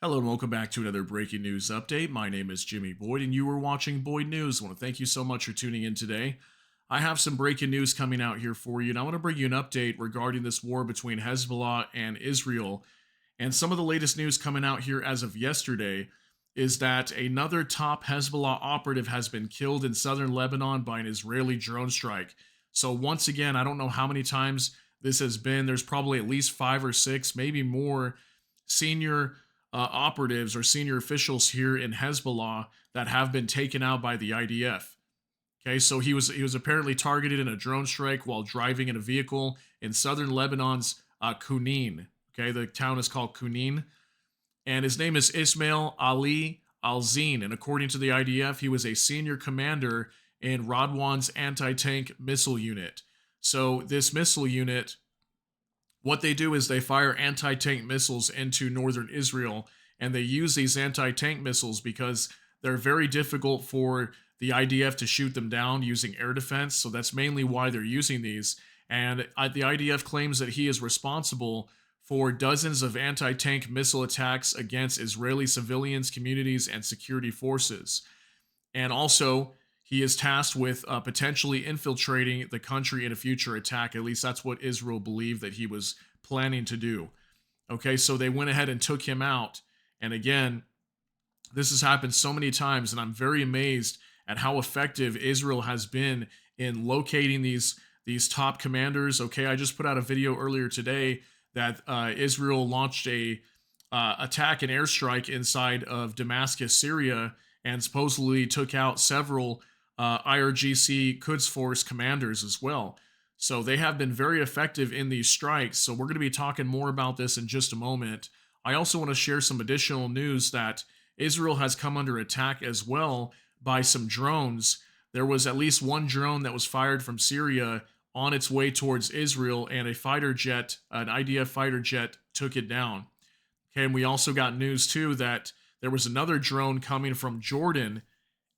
Hello and welcome back to another breaking news update. My name is Jimmy Boyd and you are watching Boyd News. I want to thank you so much for tuning in today. I have some breaking news coming out here for you, and I want to bring you an update regarding this war between Hezbollah and Israel. And some of the latest news coming out here as of yesterday is that another top Hezbollah operative has been killed in southern Lebanon by an Israeli drone strike. So, once again, I don't know how many times this has been. There's probably at least five or six, maybe more senior operatives or senior officials here in Hezbollah that have been taken out by the IDF. Okay, so he was apparently targeted in a drone strike while driving in a vehicle in southern Lebanon's Kunin. Okay, the town is called Kunin, and his name is Ismail Ali Al-Zin. And according to the IDF, he was a senior commander in Radwan's anti-tank missile unit. So this missile unit, what they do is they fire anti-tank missiles into northern Israel, and they use these anti-tank missiles because they're very difficult for the IDF to shoot them down using air defense. So that's mainly why they're using these. And the IDF claims that he is responsible for dozens of anti-tank missile attacks against Israeli civilians, communities, and security forces. And also, he is tasked with potentially infiltrating the country in a future attack. At least that's what Israel believed that he was planning to do. Okay, so they went ahead and took him out. And again, this has happened so many times, and I'm very amazed at how effective Israel has been in locating these top commanders. Okay, I just put out a video earlier today that Israel launched a attack and airstrike inside of Damascus, Syria, and supposedly took out several IRGC Quds Force commanders as well. So they have been very effective in these strikes. So we're going to be talking more about this in just a moment. I also want to share some additional news that Israel has come under attack as well by some drones. There was at least one drone that was fired from Syria on its way towards Israel, and a fighter jet, an IDF fighter jet, took it down. Okay, and we also got news too that there was another drone coming from Jordan,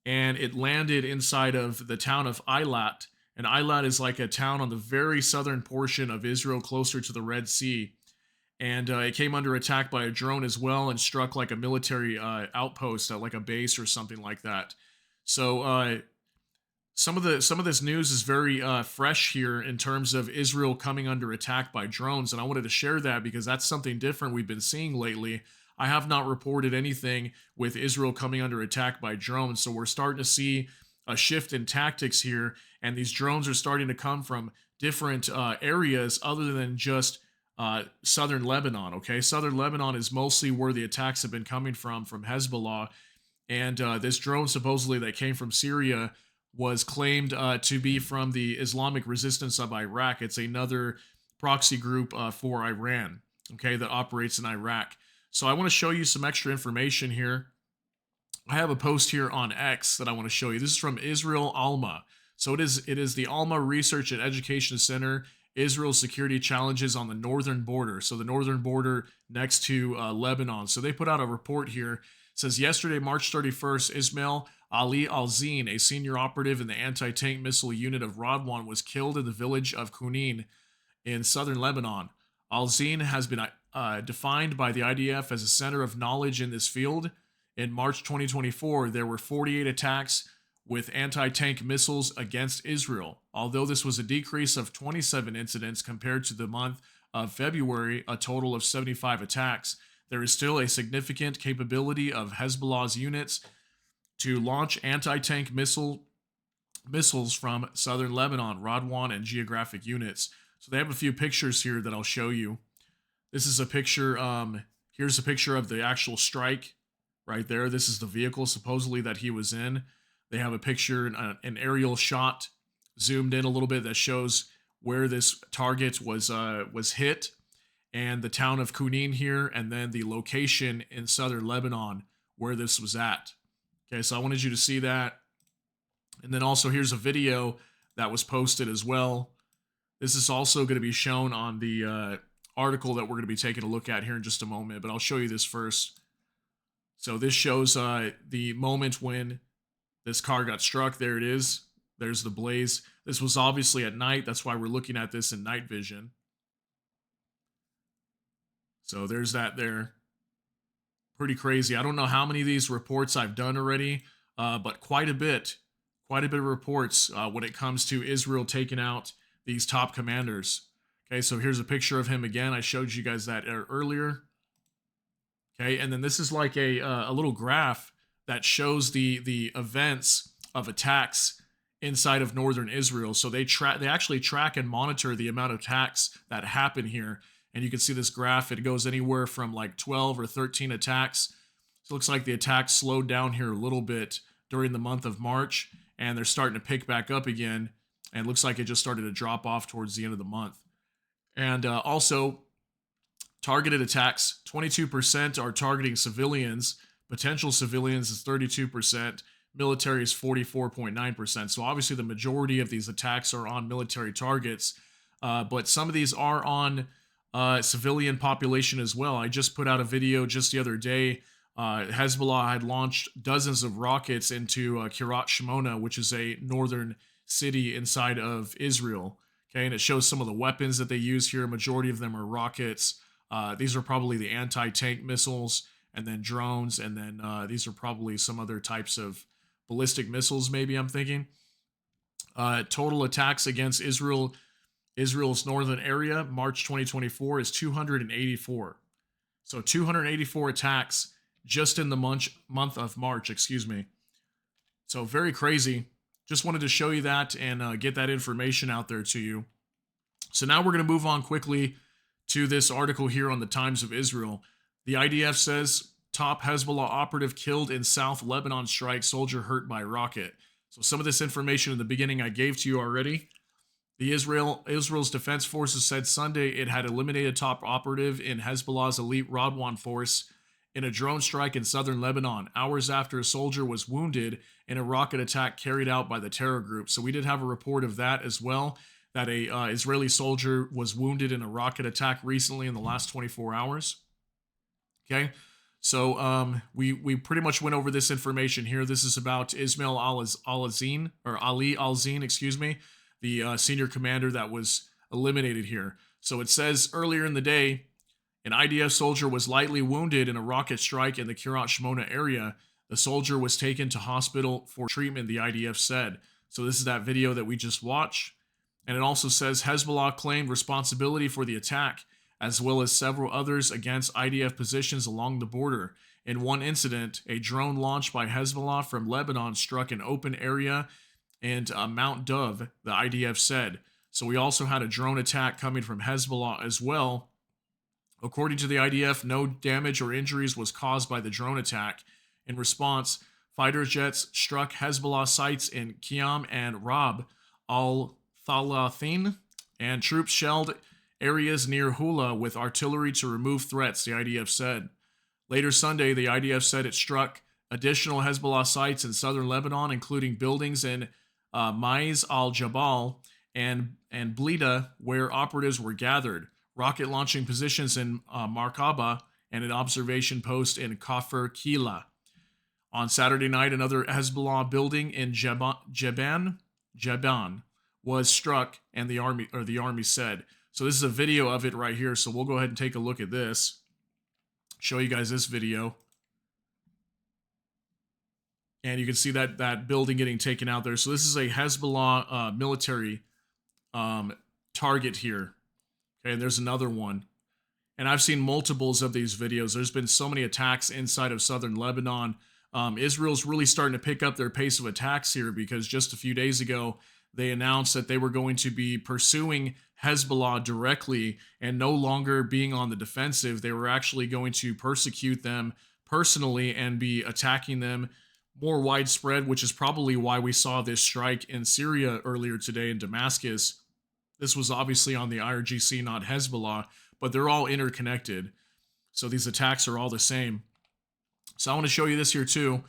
and it landed inside of the town of Eilat. And Eilat is like a town on the very southern portion of Israel, closer to the Red Sea. And it came under attack by a drone as well and struck like a military outpost, like a base or something like that. So some of this news is very fresh here in terms of Israel coming under attack by drones, and I wanted to share that because that's something different we've been seeing lately. I have not reported anything with Israel coming under attack by drones, so we're starting to see a shift in tactics here, and these drones are starting to come from different areas other than just southern Lebanon. Okay, southern Lebanon is mostly where the attacks have been coming from Hezbollah, and this drone supposedly that came from Syria was claimed to be from the Islamic Resistance of Iraq. It's another proxy group for Iran, okay, that operates in Iraq. So I want to show you some extra information here. I have a post here on X that I want to show you. This is from Israel Alma. So it is the Alma Research and Education Center, Israel security challenges on the northern border. So the northern border next to Lebanon. So they put out a report here. It says yesterday, March 31st, Ismail Ali Al-Zin, a senior operative in the anti-tank missile unit of Radwan, was killed in the village of Kunin in southern Lebanon. Al-Zin has been defined by the IDF as a center of knowledge in this field. In March 2024, there were 48 attacks with anti-tank missiles against Israel. Although this was a decrease of 27 incidents compared to the month of February, a total of 75 attacks, there is still a significant capability of Hezbollah's units to launch anti-tank missiles from southern Lebanon, Radwan, and geographic units. So they have a few pictures here that I'll show you. This is a picture. Here's a picture of the actual strike right there. This is the vehicle supposedly that he was in. They have a picture, an aerial shot, zoomed in a little bit, that shows where this target was hit, and the town of Kunin here, and then the location in southern Lebanon where this was at. Okay, so I wanted you to see that. And then also here's a video that was posted as well. This is also going to be shown on the article that we're going to be taking a look at here in just a moment, but I'll show you this first. So this shows the moment when this car got struck. There it is. There's the blaze. This was obviously at night. That's why we're looking at this in night vision. So there's that there. Pretty crazy. I don't know how many of these reports I've done already, but quite a bit of reports when it comes to Israel taking out these top commanders. Okay, so here's a picture of him again. I showed you guys that earlier. Okay, and then this is like a little graph that shows the events of attacks inside of northern Israel. So they actually track and monitor the amount of attacks that happen here. And you can see this graph, it goes anywhere from like 12 or 13 attacks. So it looks like the attacks slowed down here a little bit during the month of March, and they're starting to pick back up again. And it looks like it just started to drop off towards the end of the month. And also, targeted attacks, 22% are targeting civilians. Potential civilians is 32%. Military is 44.9%. So obviously the majority of these attacks are on military targets, but some of these are on civilian population as well. I just put out a video just the other day. Hezbollah had launched dozens of rockets into Kiryat Shimona, which is a northern city inside of Israel. Okay, and it shows some of the weapons that they use here. A majority of them are rockets. These are probably the anti-tank missiles, and then drones, and then these are probably some other types of ballistic missiles, maybe, I'm thinking. Total attacks against Israel's northern area, March 2024, is 284. So 284 attacks just in the month of March, excuse me. So very crazy. Just wanted to show you that and get that information out there to you. So now we're going to move on quickly to this article here on the Times of Israel. The IDF says top Hezbollah operative killed in South Lebanon strike, soldier hurt by rocket. So some of this information in the beginning I gave to you already. Israel's defense forces said Sunday it had eliminated top operative in Hezbollah's elite Radwan force in a drone strike in southern Lebanon, hours after a soldier was wounded in a rocket attack carried out by the terror group. So we did have a report of that as well, that a Israeli soldier was wounded in a rocket attack recently in the last 24 hours. Okay, so we pretty much went over this information here. This is about Ismail Ali Al-Zin, excuse me, the senior commander that was eliminated here. So it says earlier in the day, an IDF soldier was lightly wounded in a rocket strike in the Kiryat Shimona area. The soldier was taken to hospital for treatment, the IDF said. So this is that video that we just watched. And it also says Hezbollah claimed responsibility for the attack, as well as several others against IDF positions along the border. In one incident, a drone launched by Hezbollah from Lebanon struck an open area and Mount Dove, the IDF said. So we also had a drone attack coming from Hezbollah as well. According to the IDF, no damage or injuries was caused by the drone attack. In response, fighter jets struck Hezbollah sites in Qiyam and Rab al-Thalathin, and troops shelled areas near Hula with artillery to remove threats, the IDF said. Later Sunday, the IDF said it struck additional Hezbollah sites in southern Lebanon, including buildings in Maiz al-Jabal and Blida, where operatives were gathered, rocket launching positions in Markaba, and an observation post in Kafr Kila. On Saturday night, another Hezbollah building in Jeban was struck, and the army said. So this is a video of it right here. So we'll go ahead and take a look at this. Show you guys this video. And you can see that building getting taken out there. So this is a Hezbollah military target here. Okay, and there's another one. And I've seen multiples of these videos. There's been so many attacks inside of southern Lebanon. Israel's really starting to pick up their pace of attacks here, because just a few days ago, they announced that they were going to be pursuing Hezbollah directly and no longer being on the defensive. They were actually going to persecute them personally and be attacking them more widespread, which is probably why we saw this strike in Syria earlier today in Damascus. This was obviously on the IRGC, not Hezbollah, but they're all interconnected. So these attacks are all the same. So I want to show you this here too.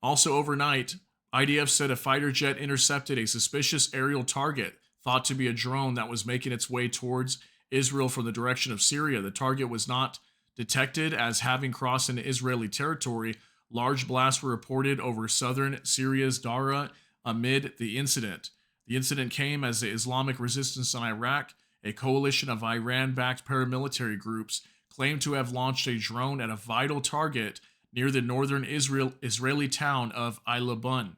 Also overnight, IDF said a fighter jet intercepted a suspicious aerial target thought to be a drone that was making its way towards Israel from the direction of Syria. The target was not detected as having crossed into Israeli territory. Large blasts were reported over southern Syria's Dara amid the incident. The incident came as the Islamic Resistance in Iraq, a coalition of Iran-backed paramilitary groups, claimed to have launched a drone at a vital target near the northern Israeli town of Lebanon.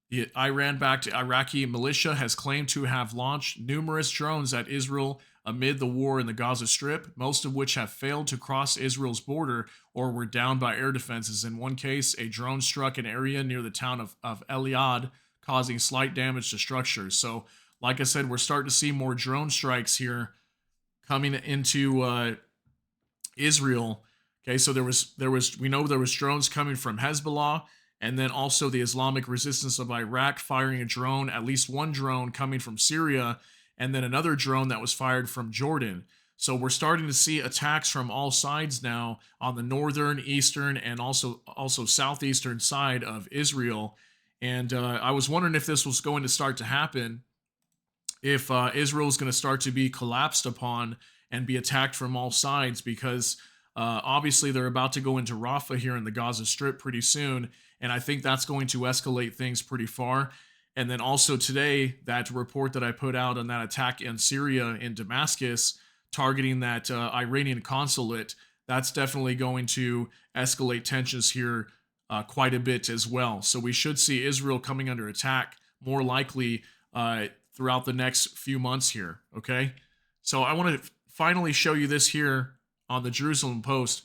The Iran-backed Iraqi militia has claimed to have launched numerous drones at Israel amid the war in the Gaza Strip, most of which have failed to cross Israel's border or were downed by air defenses. In one case, a drone struck an area near the town of Eliad, causing slight damage to structures. So, like I said, we're starting to see more drone strikes here coming into Israel. Okay, so we know there was drones coming from Hezbollah, and then also the Islamic Resistance of Iraq firing a drone, at least one drone coming from Syria, and then another drone that was fired from Jordan. So we're starting to see attacks from all sides now on the northern, eastern, and also southeastern side of Israel. And I was wondering if this was going to start to happen, if Israel is going to start to be collapsed upon and be attacked from all sides, because obviously they're about to go into Rafah here in the Gaza Strip pretty soon, and I think that's going to escalate things pretty far. And then also today, that report that I put out on that attack in Syria, in Damascus, targeting that Iranian consulate, that's definitely going to escalate tensions here quite a bit as well. So we should see Israel coming under attack more likely throughout the next few months here, okay? So I want to finally show you this here on the Jerusalem Post.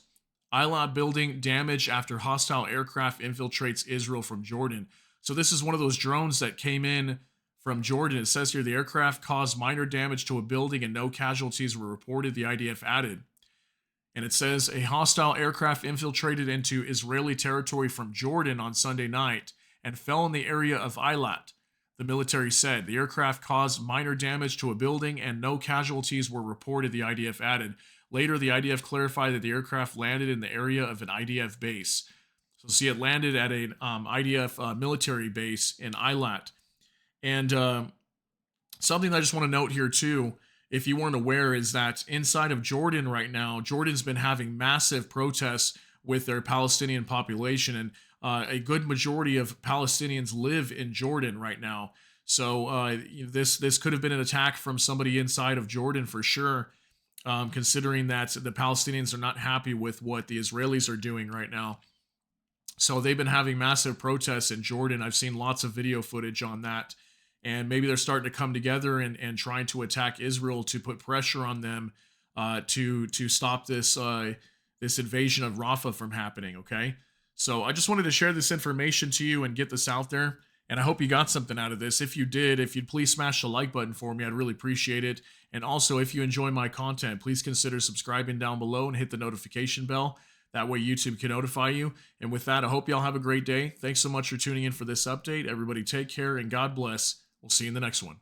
Eilat building damage after hostile aircraft infiltrates Israel from Jordan. So this is one of those drones that came in from Jordan. It says here the aircraft caused minor damage to a building and no casualties were reported, the IDF added. And it says a hostile aircraft infiltrated into Israeli territory from Jordan on Sunday night and fell in the area of Eilat. The military said the aircraft caused minor damage to a building and no casualties were reported, the IDF added. Later, the IDF clarified that the aircraft landed in the area of an IDF base. So see, it landed at an IDF military base in Eilat. And something that I just want to note here too, if you weren't aware, is that inside of Jordan right now, Jordan's been having massive protests with their Palestinian population, and a good majority of Palestinians live in Jordan right now. So this could have been an attack from somebody inside of Jordan for sure, considering that the Palestinians are not happy with what the Israelis are doing right now. So they've been having massive protests in Jordan. I've seen lots of video footage on that. And maybe they're starting to come together and trying to attack Israel to put pressure on them to stop this this invasion of Rafah from happening, okay? So I just wanted to share this information to you and get this out there. And I hope you got something out of this. If you did, if you'd please smash the like button for me, I'd really appreciate it. And also, if you enjoy my content, please consider subscribing down below and hit the notification bell. That way YouTube can notify you. And with that, I hope y'all have a great day. Thanks so much for tuning in for this update. Everybody take care and God bless. We'll see you in the next one.